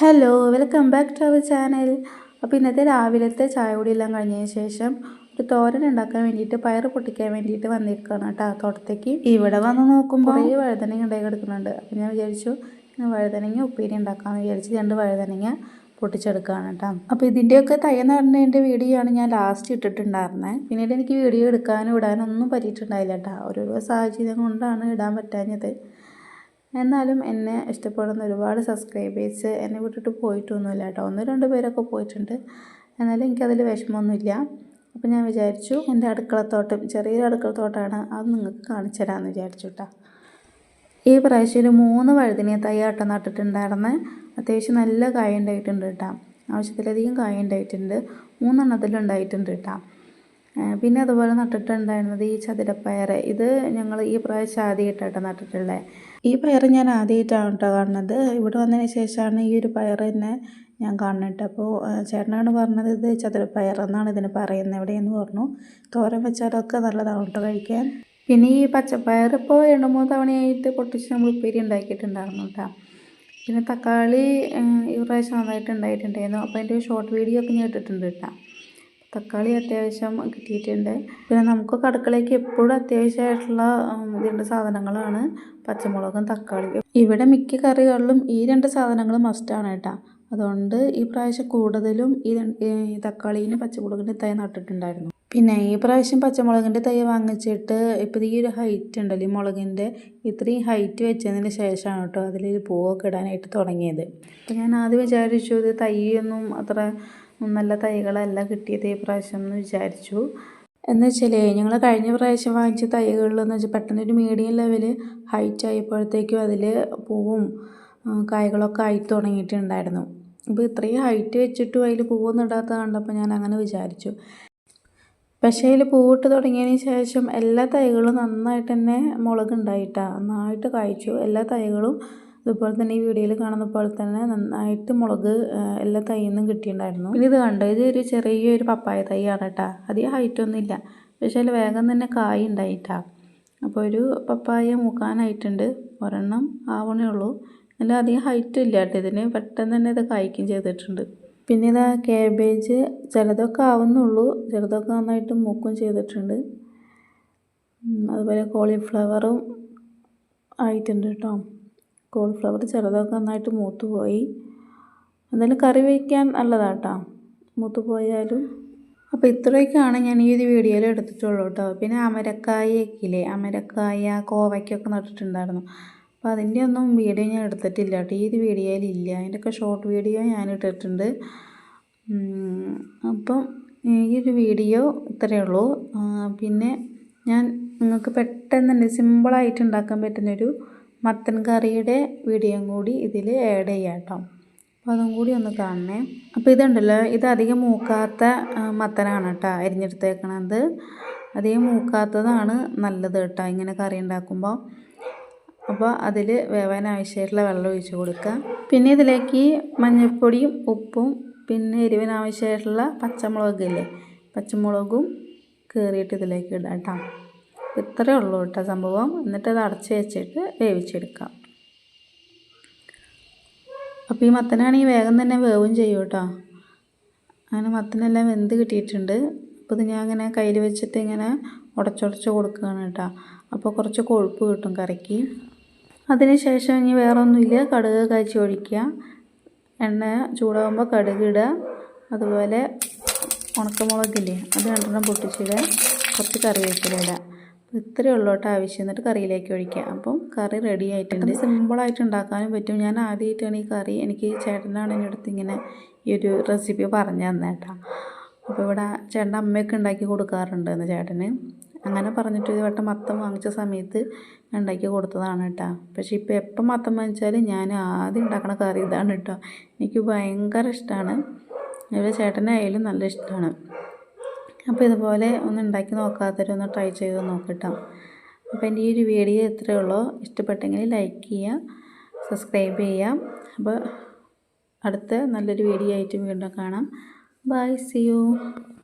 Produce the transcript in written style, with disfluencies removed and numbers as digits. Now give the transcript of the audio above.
Hello, welcome back to our channel. അപ്പോൾ ഇന്നത്തെ രാവിലത്തെ ചായ കുടിയെല്ലാം കഴിഞ്ഞതിന് ശേഷം ഒരു തോരൻ ഉണ്ടാക്കാൻ വേണ്ടിയിട്ട് പയർ പൊട്ടിക്കാൻ വേണ്ടിയിട്ട് വന്നിരിക്കുകയാണ് കേട്ടോ തോട്ടത്തേക്ക്. ഇവിടെ വന്ന് നോക്കുമ്പോൾ കുറേ വഴുതനങ്ങ ഉണ്ടായി കിടക്കുന്നുണ്ട്. അപ്പോൾ ഞാൻ വിചാരിച്ചു വഴുതനങ്ങ ഉപ്പേരി ഉണ്ടാക്കാമെന്ന് വിചാരിച്ച് 2 വഴുതനങ്ങ പൊട്ടിച്ചെടുക്കുകയാണ് കേട്ടോ. അപ്പോൾ ഇതിൻ്റെയൊക്കെ തൈ നടന്നതിൻ്റെ വീഡിയോ ആണ് ഞാൻ ലാസ്റ്റ് ഇട്ടിട്ടുണ്ടായിരുന്നത്. പിന്നീട് എനിക്ക് വീഡിയോ എടുക്കാനും ഇടാനും ഒന്നും പറ്റിയിട്ടുണ്ടായില്ല കേട്ടോ. ഓരോരോ സാഹചര്യം കൊണ്ടാണ് ഇടാൻ പറ്റാഞ്ഞത്. എന്നാലും എന്നെ ഇഷ്ടപ്പെടുന്ന ഒരുപാട് സബ്സ്ക്രൈബേഴ്സ് എന്നെ വിട്ടിട്ട് പോയിട്ടൊന്നുമില്ല കേട്ടോ. 1-2 പേരൊക്കെ പോയിട്ടുണ്ട്. എന്നാലും എനിക്കതിൽ വിഷമമൊന്നുമില്ല. അപ്പോൾ ഞാൻ വിചാരിച്ചു എൻ്റെ അടുക്കളത്തോട്ടം, ചെറിയൊരു അടുക്കളത്തോട്ടമാണ്, അത് നിങ്ങൾക്ക് കാണിച്ചു തരാമെന്ന് വിചാരിച്ചു കേട്ടോ. ഈ പ്രാവശ്യം ഒരു 3 വഴുതനങ്ങ തൈയാട്ടം നട്ടിട്ടുണ്ടായിരുന്നത്. അത്യാവശ്യം നല്ല കായ ഉണ്ടായിട്ടുണ്ട് കേട്ടോ. ആവശ്യത്തിലധികം കായ ഉണ്ടായിട്ടുണ്ട്. 3 എണ്ണത്തിലുണ്ടായിട്ടുണ്ട് കേട്ടോ. പിന്നെ അതുപോലെ നട്ടിട്ടുണ്ടായിരുന്നത് ഈ ചതുരപ്പയർ. ഇത് ഞങ്ങൾ ഈ പ്രാവശ്യം ആദ്യമായിട്ടാണ് നട്ടിട്ടുള്ളത്. ഈ പയർ ഞാൻ ആദ്യമായിട്ടാണ് കേട്ടോ കാണുന്നത്. ഇവിടെ വന്നതിന് ശേഷമാണ് ഈ ഒരു പയർ തന്നെ ഞാൻ കാണുന്നത്. അപ്പോൾ ചേട്ടനാണ് പറഞ്ഞത് ഇത് ചതുരപ്പയർ എന്നാണ് ഇതിന് പറയുന്നത് എവിടെയെന്ന് പറഞ്ഞു. തോരൻ വെച്ചാലൊക്കെ നല്ലതാണ് കേട്ടോ കഴിക്കാൻ. പിന്നെ ഈ പച്ചപ്പയർ ഇപ്പോൾ 2-3 തവണയായിട്ട് പൊട്ടിച്ച് നമ്മൾ ഉപ്പേരി ഉണ്ടാക്കിയിട്ടുണ്ടായിരുന്നു കേട്ടോ. പിന്നെ തക്കാളി ഈ പ്രാവശ്യം നന്നായിട്ട് ഉണ്ടായിട്ടുണ്ടായിരുന്നു. അപ്പോൾ അതിൻ്റെ ഷോർട്ട് വീഡിയോ ഒക്കെ ഞാൻ ഇട്ടിട്ടുണ്ട് കേട്ടോ. തക്കാളി അത്യാവശ്യം കിട്ടിയിട്ടുണ്ട്. പിന്നെ നമുക്കൊക്കെ അടുക്കളയ്ക്ക് എപ്പോഴും അത്യാവശ്യമായിട്ടുള്ള ഇതിൻ്റെ സാധനങ്ങളാണ് പച്ചമുളകും തക്കാളിയും. ഇവിടെ മിക്ക കറികളിലും ഈ 2 സാധനങ്ങൾ മസ്റ്റാണ് കേട്ടോ. അതുകൊണ്ട് ഈ പ്രാവശ്യം കൂടുതലും ഈ തക്കാളീന് പച്ചമുളകിൻ്റെ തൈ നട്ടിട്ടുണ്ടായിരുന്നു. പിന്നെ ഈ പ്രാവശ്യം പച്ചമുളകിൻ്റെ തൈ വാങ്ങിച്ചിട്ട് ഇപ്പോൾ ഈ ഒരു ഹൈറ്റ് ഉണ്ടല്ലോ ഈ മുളകിൻ്റെ, ഇത്രയും ഹൈറ്റ് വെച്ചതിന് ശേഷമാണ് കേട്ടോ അതിൽ പൂവൊക്കെ ഇടാനായിട്ട് തുടങ്ങിയത്. അപ്പോൾ ഞാൻ ആദ്യം വിചാരിച്ചു ഇത് തൈയൊന്നും അത്ര നല്ല തൈകളല്ല കിട്ടിയത് ഈ പ്രാവശ്യം എന്ന് വിചാരിച്ചു. എന്ന് വെച്ചാൽ ഞങ്ങൾ കഴിഞ്ഞ പ്രാവശ്യം വാങ്ങിച്ച തൈകളിലെന്ന് വെച്ചാൽ പെട്ടെന്നൊരു മീഡിയം ലെവൽ ഹൈറ്റ് ആയപ്പോഴത്തേക്കും അതിൽ പൂവും കായ്കളൊക്കെ ആയി തുടങ്ങിയിട്ടുണ്ടായിരുന്നു. അപ്പോൾ ഇത്രയും ഹൈറ്റ് വെച്ചിട്ടും അതിൽ പൂവൊന്നും ഇടാത്ത കണ്ടപ്പോൾ ഞാൻ അങ്ങനെ വിചാരിച്ചു. പക്ഷേ അതിൽ പൂവിട്ട് തുടങ്ങിയതിന് ശേഷം എല്ലാ തൈകളും നന്നായിട്ട് തന്നെ മുളകുണ്ടായിട്ടാണ്, നന്നായിട്ട് കായ്ച്ചു. എല്ലാ തൈകളും അതുപോലെ തന്നെ ഈ വീഡിയോയിൽ കാണുന്ന പോലെ തന്നെ നന്നായിട്ട് മുളക് എല്ലാ തൈയിൽ നിന്നും കിട്ടിയിട്ടുണ്ടായിരുന്നു. പിന്നെ ഇത് കണ്ടോ, ഇതൊരു ചെറിയൊരു പപ്പായ തൈയാണ് കേട്ടോ. അധികം ഹൈറ്റൊന്നുമില്ല, പക്ഷേ അതിൽ വേഗം തന്നെ കായ് ഉണ്ടായിട്ടാണ്. അപ്പോൾ ഒരു പപ്പായ മൂക്കാനായിട്ടുണ്ട്, ഒരെണ്ണം ആവണേ ഉള്ളൂ. അല്ല അധികം ഹൈറ്റും ഇല്ല കേട്ടോ ഇതിന്, പെട്ടെന്ന് തന്നെ ഇത് കായ്ക്കും ചെയ്തിട്ടുണ്ട്. പിന്നെ ഇതാ കാബേജ് ചിലതൊക്കെ ആവുന്നുള്ളൂ, ചിലതൊക്കെ നന്നായിട്ട് മൂക്കും ചെയ്തിട്ടുണ്ട്. അതുപോലെ കോളിഫ്ലവറും ആയിട്ടുണ്ട് കേട്ടോ. കോളിഫ്ലവർ ചിലതൊക്കെ നന്നായിട്ട് മൂത്ത് പോയി. എന്തായാലും കറി വയ്ക്കാൻ നല്ലതാണ് കേട്ടോ മൂത്ത് പോയാലും. അപ്പോൾ ഇത്രയൊക്കെയാണ് ഞാൻ ഈ ഒരു വീഡിയോയിൽ എടുത്തിട്ടുള്ളൂ കേട്ടോ. പിന്നെ അമരക്കായൊക്കെ ഇല്ലേ, അമരക്കായ കോവയ്ക്കൊക്കെ നട്ടിട്ടുണ്ടായിരുന്നു. അപ്പോൾ അതിൻ്റെ ഒന്നും വീഡിയോ ഞാൻ എടുത്തിട്ടില്ല കേട്ടോ, ഈ ഒരു വീഡിയോയിലില്ല. അതിൻ്റെയൊക്കെ ഷോർട്ട് വീഡിയോ ഞാൻ ഇട്ടിട്ടുണ്ട്. അപ്പം ഈ ഒരു വീഡിയോ ഇത്രയേ ഉള്ളൂ. പിന്നെ ഞാൻ നിങ്ങൾക്ക് പെട്ടെന്ന് തന്നെ സിമ്പിളായിട്ട് ഉണ്ടാക്കാൻ പറ്റുന്നൊരു മത്തൻ കറിയുടെ വീഡിയോയും കൂടി ഇതിൽ ആഡ് ചെയ്യാം കേട്ടോ. അപ്പോൾ അതും കൂടി ഒന്ന് കാണണേ. അപ്പോൾ ഇതുണ്ടല്ലോ, ഇത് അധികം മൂക്കാത്ത മത്തനാണ് കേട്ടോ അരിഞ്ഞെടുത്തേക്കണത്. അധികം മൂക്കാത്തതാണ് നല്ലത് കേട്ടോ ഇങ്ങനെ കറി ഉണ്ടാക്കുമ്പോൾ. അപ്പോൾ അതിൽ വേവാൻ ആവശ്യമായിട്ടുള്ള വെള്ളം ഒഴിച്ച് കൊടുക്കുക. പിന്നെ ഇതിലേക്ക് മഞ്ഞൾപ്പൊടിയും ഉപ്പും പിന്നെ എരിവിന് ആവശ്യമായിട്ടുള്ള പച്ചമുളകില്ലേ, പച്ചമുളകും കീറിയിട്ട് ഇതിലേക്ക് ഇടാം കേട്ടോ. ഇത്രയേ ഉള്ളൂ കേട്ടോ സംഭവം. എന്നിട്ട് അത് അടച്ച് വെച്ചിട്ട് വേവിച്ചെടുക്കാം. അപ്പോൾ ഈ മത്തനാണെങ്കിൽ വേഗം തന്നെ വേവും ചെയ്യും കേട്ടോ. അങ്ങനെ മത്തനെല്ലാം വെന്ത് കിട്ടിയിട്ടുണ്ട്. അപ്പോൾ ഇത് ഞാൻ ഇങ്ങനെ കയ്യിൽ വെച്ചിട്ട് ഇങ്ങനെ ഉടച്ചുടച്ച് കൊടുക്കുകയാണ് കേട്ടോ. അപ്പോൾ കുറച്ച് കൊഴുപ്പ് കിട്ടും കറിക്ക്. അതിന് ശേഷം ഇനി വേറെ ഒന്നുമില്ല, കടുക് കാച്ചി ഒഴിക്കുക, എണ്ണ ചൂടാകുമ്പോൾ കടുക് ഇടുക, അതുപോലെ ഉണക്കമുളകില്ലേ അത് 2 പൊട്ടിച്ചിടുക, കുറച്ച് കറിവേപ്പില. ഇത്രയേ ഉള്ളൂ കേട്ടോ ആവശ്യം. എന്നിട്ട് കറിയിലേക്ക് ഒഴിക്കുക. അപ്പം കറി റെഡി ആയിട്ടുണ്ട്. സിമ്പിളായിട്ട് ഉണ്ടാക്കാനും പറ്റും. ഞാൻ ആദ്യമായിട്ടാണ് ഈ കറി, എനിക്ക് ചേട്ടനാണ് എൻ്റെ അടുത്ത് ഇങ്ങനെ ഈ ഒരു റെസിപ്പി പറഞ്ഞു തന്നെ കേട്ടോ. അപ്പോൾ ഇവിടെ ചേട്ടൻ്റെ അമ്മയൊക്കെ ഉണ്ടാക്കി കൊടുക്കാറുണ്ട് എന്ന് ചേട്ടന്. അങ്ങനെ പറഞ്ഞിട്ട് ഒരു വട്ടം മത്തം വാങ്ങിച്ച സമയത്ത് ഉണ്ടാക്കി കൊടുത്തതാണ് കേട്ടോ. പക്ഷേ ഇപ്പോൾ എപ്പം മത്തം വാങ്ങിച്ചാൽ ഞാൻ ആദ്യം ഉണ്ടാക്കണ കറി ഇതാണ് കേട്ടോ. എനിക്ക് ഭയങ്കര ഇഷ്ടമാണ്. ഇവിടെ ചേട്ടനായാലും നല്ല ഇഷ്ടമാണ്. അപ്പോൾ ഇതുപോലെ ഒന്ന് ഉണ്ടാക്കി നോക്കാത്തവരൊന്ന് ട്രൈ ചെയ്ത് നോക്കട്ടോ. അപ്പോൾ എൻ്റെ ഈ ഒരു വീഡിയോ ഇത്രയേ ഉള്ളൂ. ഇഷ്ടപ്പെട്ടെങ്കിൽ ലൈക്ക് ചെയ്യുക, സബ്സ്ക്രൈബ് ചെയ്യാം. അപ്പോൾ അടുത്ത നല്ലൊരു വീഡിയോ ആയിട്ട് വീണ്ടും കാണാം. Bye, see U.